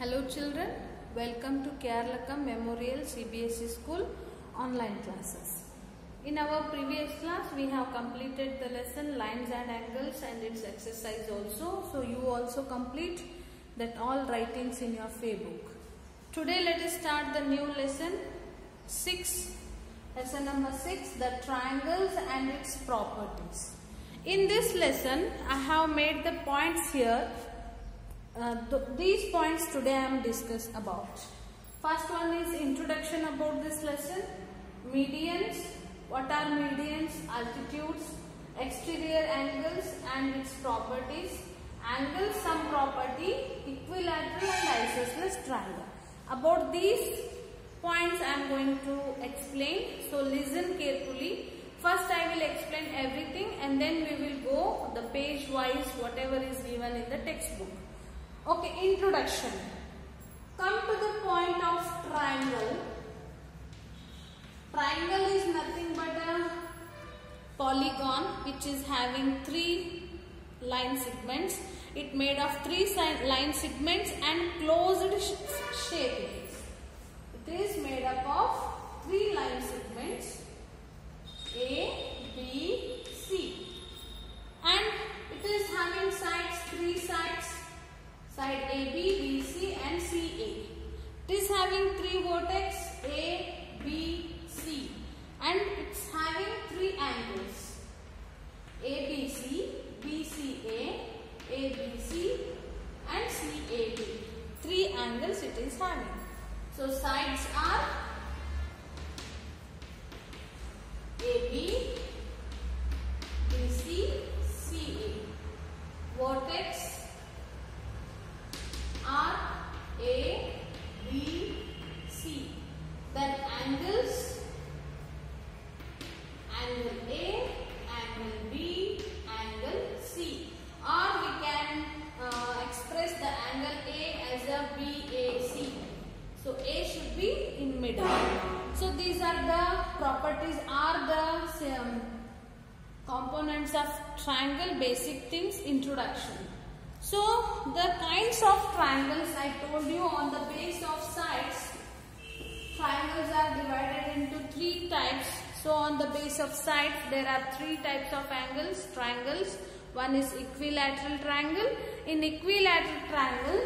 Hello children, welcome to Keralakam Memorial CBSE School online classes. In our previous class we have completed the lesson lines and angles and its exercise also. So you also complete that all writings in your fair book. Today let us start the new lesson 6. Lesson number 6, the triangles and its properties. In this lesson I have made the points here. These points today I am discuss about. First one is introduction about this lesson, medians, what are medians, altitudes, exterior angles and its properties, angle sum property, equilateral and isosceles triangle. About these points I am going to explain, so listen carefully. First I will explain everything and then we will go the page wise whatever is given in the textbook. Okay, introduction. Come to the point of triangle. Triangle is nothing but a polygon which is having 3 line segments. It made of 3 line segments and closed shape. It is made up of 3 line segments A, B, C, and it is having sides, 3 sides. Side AB, BC and CA. It is having 3 vertex A, B, C and it's having 3 angles ABC, BCA, ABC and CAB. 3 angles it is having. So sides are AB, BC, CA. Vertex are A, B, C. Then angles, angle A, angle B, angle C. Or we can express the angle A as a BAC. So A should be in middle. So these are the properties, are the components of triangle, basic things, introduction. So the kinds of triangles I told you on the base of sides, triangles are divided into 3 types. So on the base of sides there are 3 types of angles, triangles. One is equilateral triangle. In equilateral triangle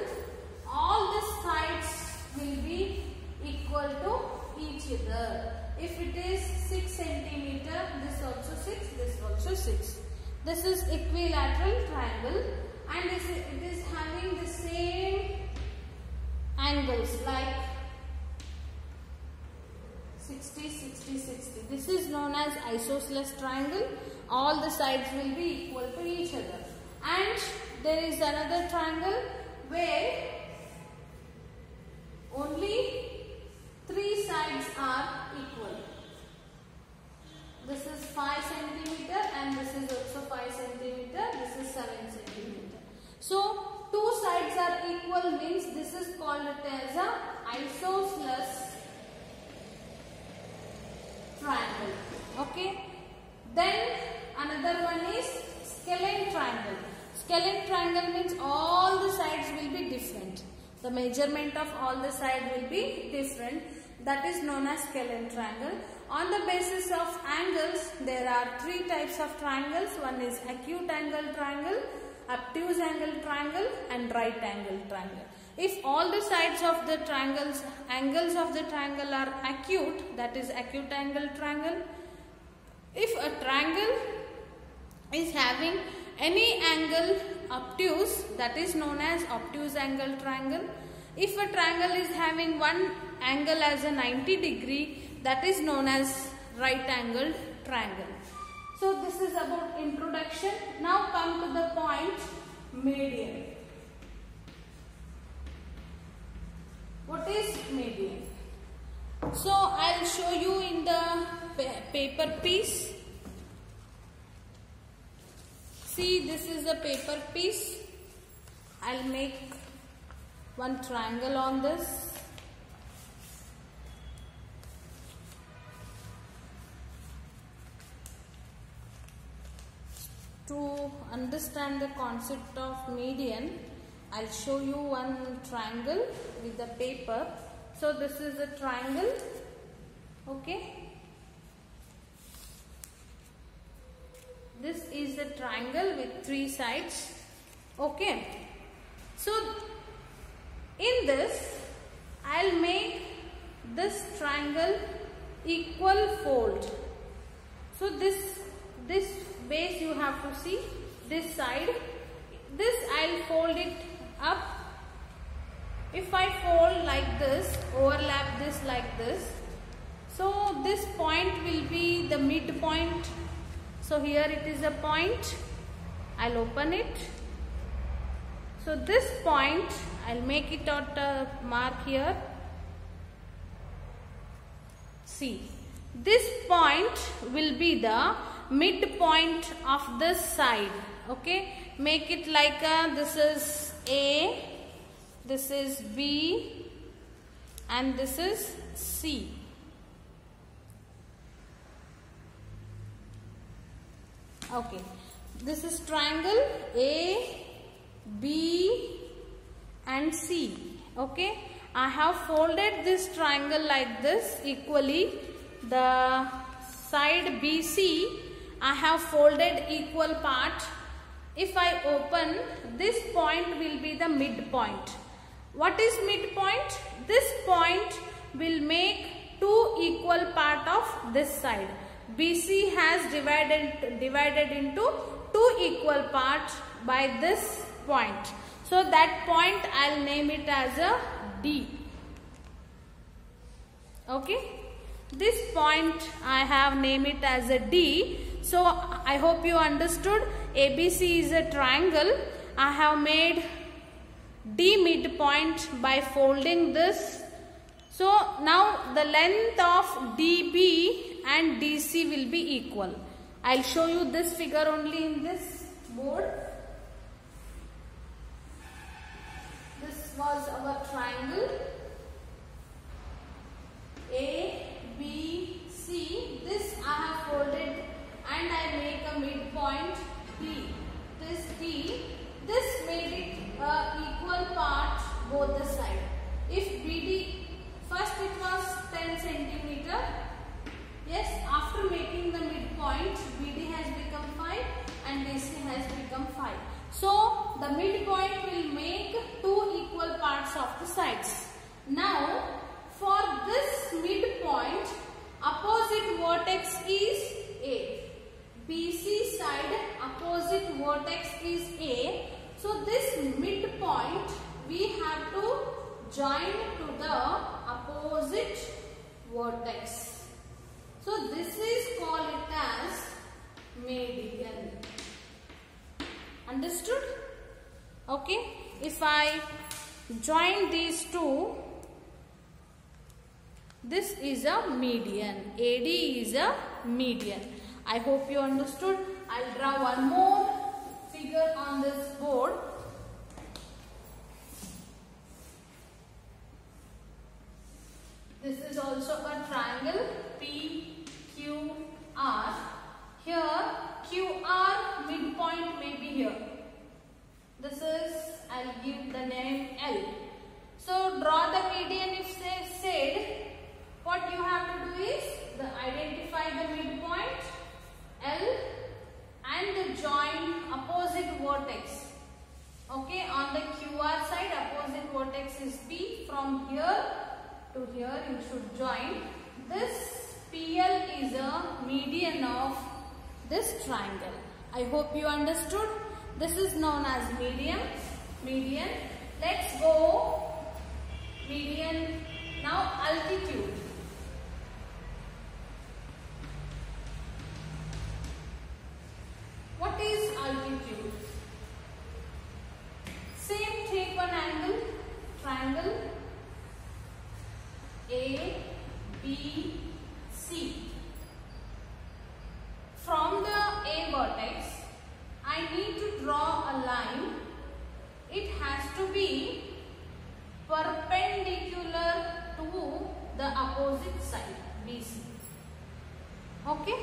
all the sides will be equal to each other. If it is 6 cm, this also 6, this also 6. This is equilateral triangle. And it is having the same angles like 60, 60, 60. This is known as isosceles triangle. All the sides will be equal to each other. And there is another triangle where only 3 sides are equal. This is 5 cm and this is also 5 cm. This is 7 cm. So 2 sides are equal means this is called as a isosceles triangle. Okay. Then another one is scalene triangle. Scalene triangle means all the sides will be different. The measurement of all the sides will be different. That is known as scalene triangle. On the basis of angles, there are 3 types of triangles. One is acute angle triangle, obtuse angle triangle and right angle triangle. If all the sides of the triangles, angles of the triangle are acute, that is acute angle triangle. If a triangle is having any angle obtuse, that is known as obtuse angle triangle. If a triangle is having one angle as a 90 degree, that is known as right angled triangle. So this is about introduction. Now come to the point median. What is median? So I will show you in the paper piece. See, this is a paper piece. I will make one triangle on this. To understand the concept of median, I'll show you one triangle with the paper. So this is a triangle. Okay. This is a triangle with 3 sides. Okay. So in this, I'll make this triangle equal fold. So this base you have to see, this side. This I'll fold it up. If I fold like this, overlap this like this, so this point will be the midpoint. So here it is a point. I'll open it. So this point, I'll make it out a mark here. See, this point will be the midpoint of this side. Okay, make it like this is A, this is B, and this is C. Okay, this is triangle A, B and C. Okay, I have folded this triangle like this equally. The side BC I have folded equal part. If I open, this point will be the midpoint. What is midpoint? This point will make 2 equal part of this side. BC has divided into 2 equal parts by this point. So that point I'll name it as a D. Okay. This point I have named it as a D. So I hope you understood. ABC is a triangle. I have made D midpoint by folding this. So now the length of DB and DC will be equal. I'll show you this figure only in this board. This was our triangle A, B, C. This I have folded and I make a midpoint D. This D, this made it equal part both the side. If BD, first it was 10 centimeter. Yes, after making the midpoint, BD has become 5 and DC has become 5. So the midpoint will make 2 equal parts of the sides. Now for this midpoint, opposite vertex is A. BC side opposite vertex is A. So this midpoint we have to join to the opposite vertex. So this is called it as median. Understood? Okay. If I join these two, this is a median. AD is a median. I hope you understood. I'll draw one more figure on this board. This is also a triangle PQR. Here QR midpoint may be here. This is, I'll give the name L. So draw the median if said. What you have to do is identify the midpoint L and join opposite vertex. Okay, on the QR side opposite vertex is P. From here to here you should join. This PL is a median of this triangle. I hope you understood. This is known as median. Let's go median. Now altitude. What is altitude? Same, take one angle, triangle A, B, C. From the A vertex, I need to draw a line. It has to be perpendicular to the opposite side, BC. Okay?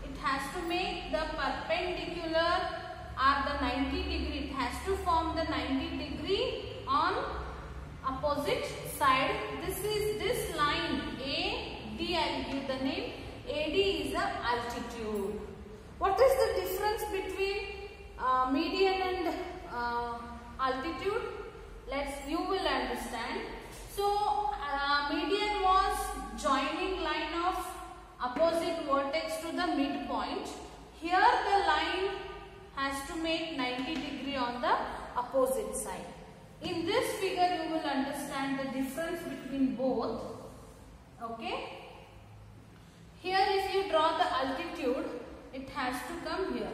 It has to make the perpendicular or the 90 degree. It has to form the 90 altitude. What is the difference between median and altitude? You will understand. So median was joining line of opposite vertex to the midpoint. Here the line has to make 90 degree on the opposite side. In this figure you will understand the difference between both. Okay. Here if you draw the altitude, it has to come here,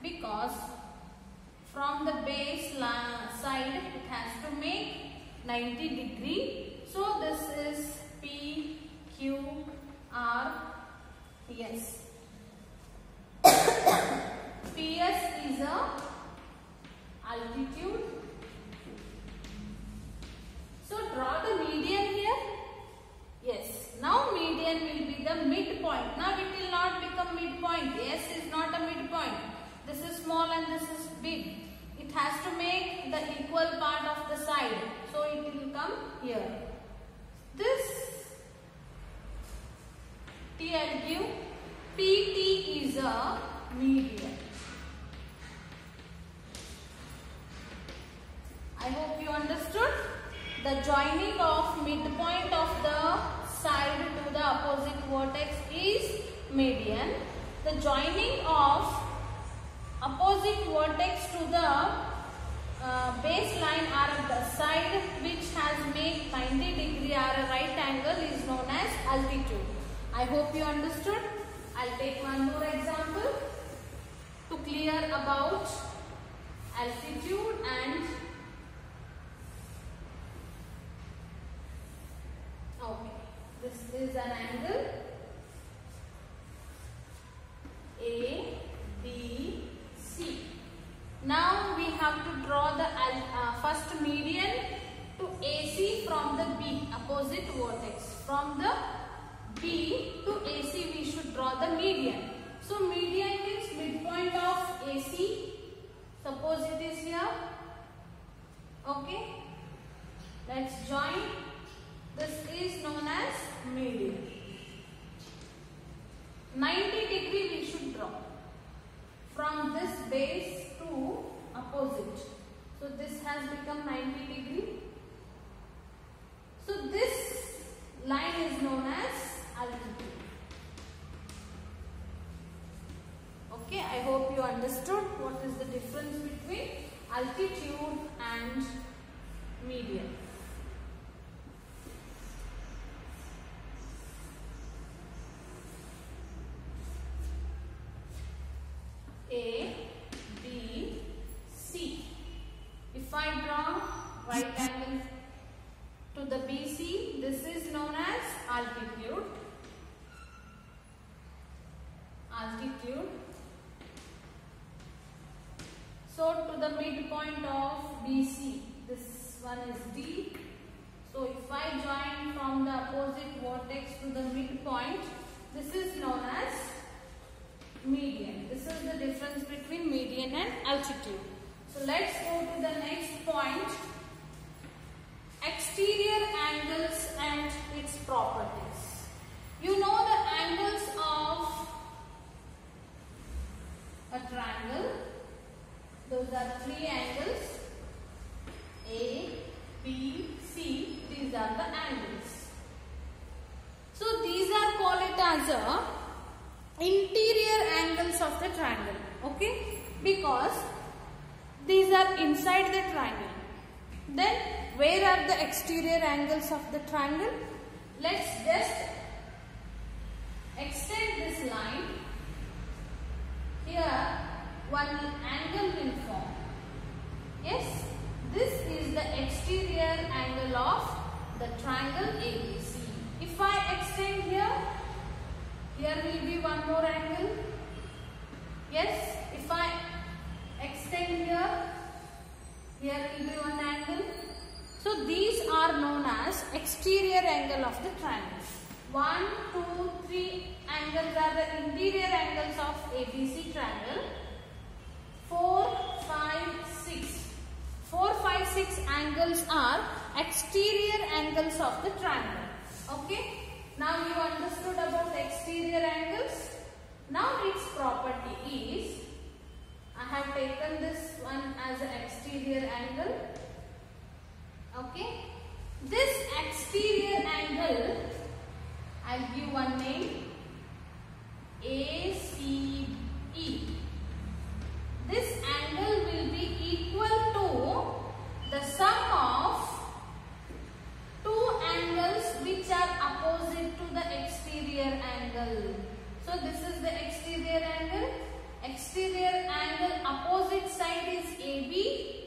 because from the base side it has to make 90 degree. So this is P, Q, R, S. PS is a altitude. So draw the median here. Yes. Now median will be the midpoint. Now it will not become midpoint. S is not a midpoint. This is small and this is big. It has to make the equal part of the side. So it will come here. This T I will give. PT is a median. I hope you understood. The joining of midpoint of the side to the opposite vertex is median. The joining of opposite vertex to the baseline or the side which has made 90 degree or a right angle is known as altitude. I hope you understood. I'll take one more example to clear about altitude and okay. This is an angle A, B, C. Now we have to draw the first median to AC from the B, opposite vertex. From the B to AC we should draw the median. So median means midpoint of AC. Suppose it is here. Okay. Let's join. This is known as median. 90 degree we should draw from this base to opposite. So this has become 90 degree. So this line is known as altitude. Okay, I hope you understood what is the difference between altitude and median. A, B, C. If I draw right angle to the BC, this is known as altitude. Altitude. So to the midpoint of BC, this one is D. So if I join from the opposite vertex to the midpoint, this is known as median. This is the difference between median and altitude. So let's go to the next point. Exterior angles and its properties. You know the angles of a triangle. Those are three angles. A, B, C. These are the angles. So these are called it as a interior angles of the triangle. Okay? Because these are inside the triangle. Then where are the exterior angles of the triangle? Let's just extend this line. Here one angle will form. Yes, this is the exterior angle of the triangle ABC. If I extend here, here will be one more angle. Yes, if I extend here, here will be one angle. So these are known as exterior angle of the triangle. 1, 2, 3 angles are the interior angles of ABC triangle. 4, 5, 6. 4, 5, 6 angles are exterior angles of the triangle. Okay. Now you understood about exterior angles. Now its property is, I have taken this one as an exterior angle. Okay. This exterior angle, I'll give one name, ACE. This angle will be equal to the sum of two angles which are opposite to the exterior angle. So this is the exterior angle. Exterior angle opposite side is AB.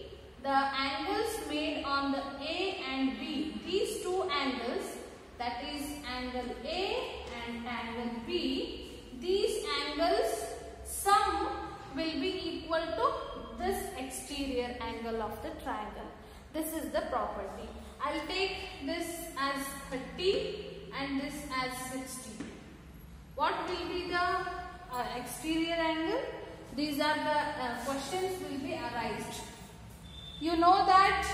The angles made on the A and B, these two angles, that is angle A and angle B, these angles sum will be equal to this exterior angle of the triangle. This is the property. I'll take this as 30 and this as 60. What will be the exterior angle? These are the questions will be arised. You know that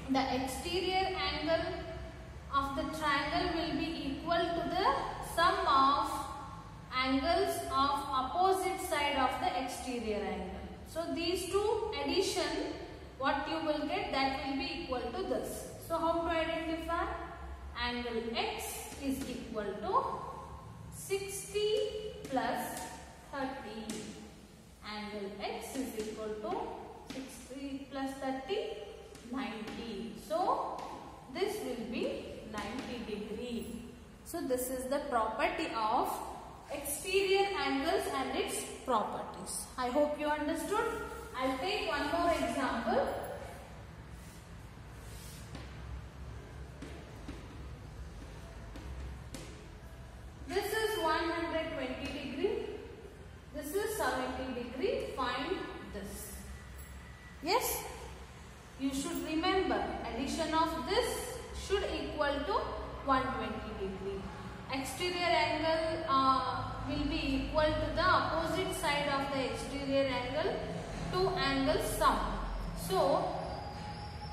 the exterior angle of the triangle will be equal to the sum of angles of opposite side of the exterior angle. So these two addition, what you will get, that will be equal to this. So how to identify? Angle X is equal to 60 plus 30. Angle X is equal to 60 plus 30, 90. So this will be 90 degree. So this is the property of exterior angles and its properties. I hope you understood. I'll take one more example. This is 120 degree. This is 70 degree. Find this. Yes? You should remember addition of this should equal to 120 degree. Exterior angle will be equal to the opposite side of the exterior angle, two angles sum. So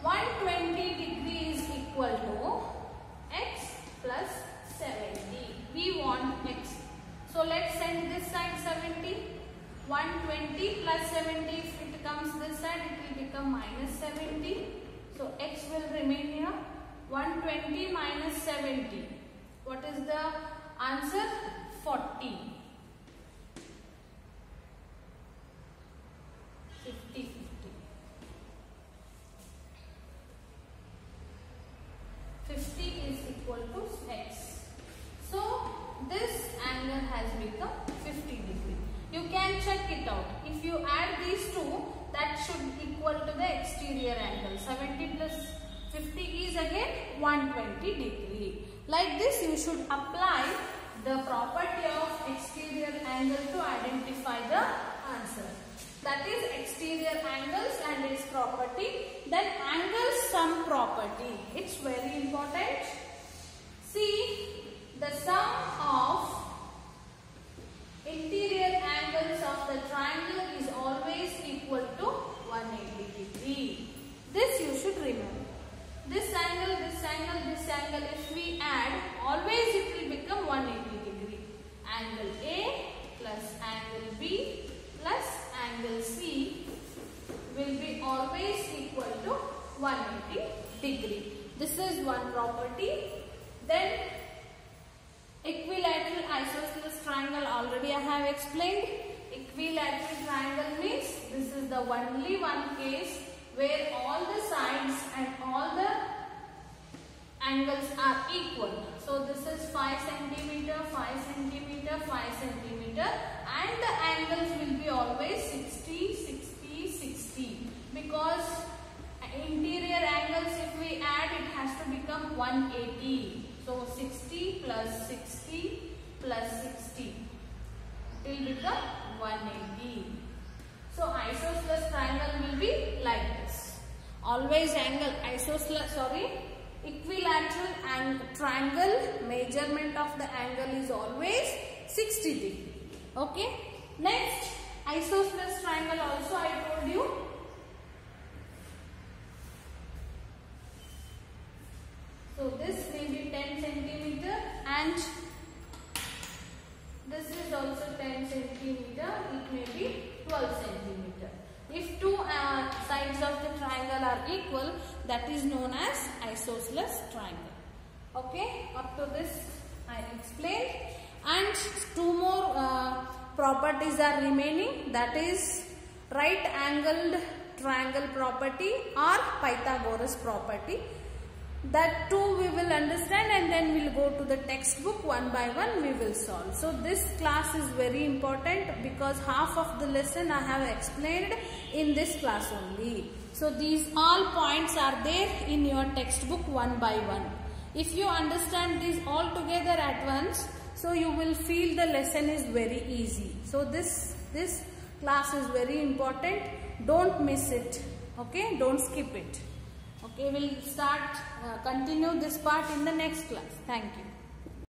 120 degree is equal to x plus 70. We want x. So let's send this side 70. 120 plus 70, if it comes this side, it will become minus 70. So x will remain here. 120 minus 70. What is the answer? 40. 50. 50 is equal to x. So this angle has become 50 degree. You can check it out. If you add these two, that should equal to the exterior angle. 70 plus 50 is again 120 degree. Like this, you should apply the property of exterior angle to identify the answer. That is exterior angles and its property. Then angle sum property. It's very important. See, the sum of interior angles of the triangle is always equal to 180 degree. This you should remember. This angle, this angle, this angle, if we add, always it will become 180 degree. Angle A plus angle B plus angle C will be always equal to 180 degree. This is one property. Then equilateral isosceles triangle, already I have explained. Equilateral triangle means this is the only one case where all the sides and all the angles are equal. So this is 5 centimeter, 5 centimeter, 5 centimeter, and the angles will be always 60, 60, 60. Because interior angles, if we add, it has to become 180. So 60 plus 60 plus 60 will become 180. So isosceles triangle will be like this. Always angle isosceles, equilateral and triangle, measurement of the angle is always 60 degree. Okay. Next, isosceles triangle also I told you. So this may be 10 centimeter and this is also 10 centimeter, it may be 12 centimeter. If two sides of the triangle are equal, that is known as isosceles triangle. Okay, up to this I explained, and two more properties are remaining, that is right angled triangle property or Pythagoras property. That too we will understand, and then we will go to the textbook one by one we will solve. So this class is very important because half of the lesson I have explained in this class only. So these all points are there in your textbook one by one. If you understand these all together at once, so you will feel the lesson is very easy. So this class is very important. Don't miss it. Okay, don't skip it. Okay, we'll continue this part in the next class. Thank you.